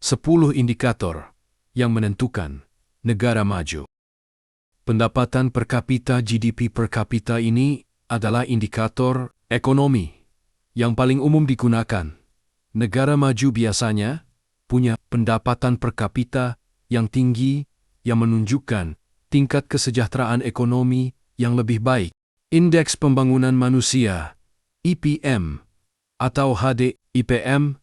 10 indikator yang menentukan negara maju. Pendapatan per kapita GDP per kapita ini adalah indikator ekonomi yang paling umum digunakan. Negara maju biasanya punya pendapatan per kapita yang tinggi yang menunjukkan tingkat kesejahteraan ekonomi yang lebih baik. Indeks Pembangunan Manusia (IPM) atau HDIPM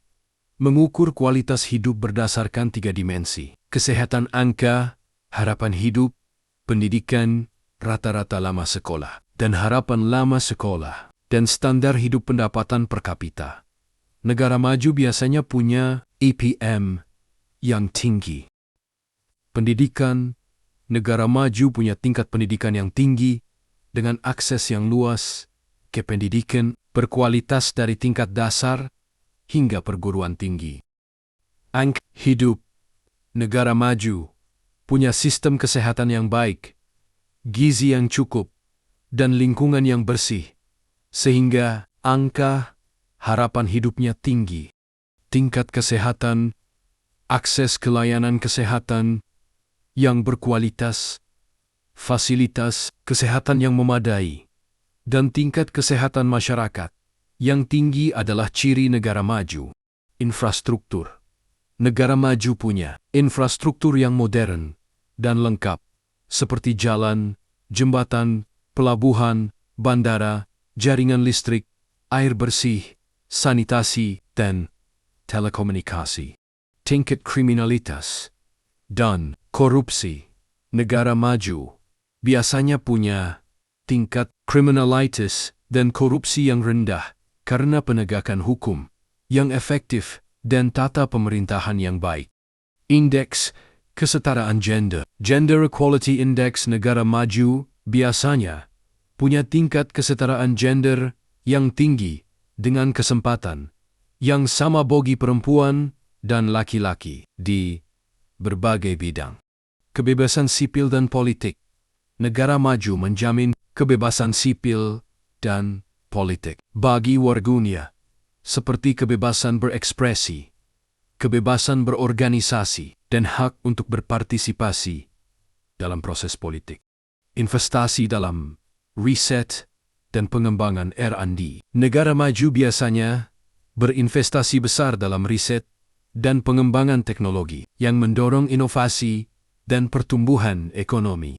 mengukur kualitas hidup berdasarkan 3 dimensi: kesehatan angka, harapan hidup, pendidikan, rata-rata lama sekolah, dan harapan lama sekolah, dan standar hidup pendapatan per kapita. Negara maju biasanya punya IPM yang tinggi. Pendidikan, negara maju punya tingkat pendidikan yang tinggi dengan akses yang luas ke pendidikan berkualitas dari tingkat dasar hingga perguruan tinggi. Angka hidup, negara maju punya sistem kesehatan yang baik, gizi yang cukup, dan lingkungan yang bersih, sehingga angka harapan hidupnya tinggi. Tingkat kesehatan, akses ke layanan kesehatan yang berkualitas, fasilitas kesehatan yang memadai, dan tingkat kesehatan masyarakat yang tinggi adalah ciri negara maju. Infrastruktur. Negara maju punya infrastruktur yang modern dan lengkap, seperti jalan, jembatan, pelabuhan, bandara, jaringan listrik, air bersih, sanitasi, dan telekomunikasi. Tingkat kriminalitas dan korupsi. Negara maju biasanya punya tingkat kriminalitas dan korupsi yang rendah karena penegakan hukum yang efektif dan tata pemerintahan yang baik. Indeks kesetaraan gender. Gender Equality Index negara maju biasanya punya tingkat kesetaraan gender yang tinggi dengan kesempatan yang sama bagi perempuan dan laki-laki di berbagai bidang. Kebebasan sipil dan politik. Negara maju menjamin kebebasan sipil dan politik bagi warganya, seperti kebebasan berekspresi, kebebasan berorganisasi, dan hak untuk berpartisipasi dalam proses politik. Investasi dalam riset dan pengembangan R&D. Negara maju biasanya berinvestasi besar dalam riset dan pengembangan teknologi yang mendorong inovasi dan pertumbuhan ekonomi.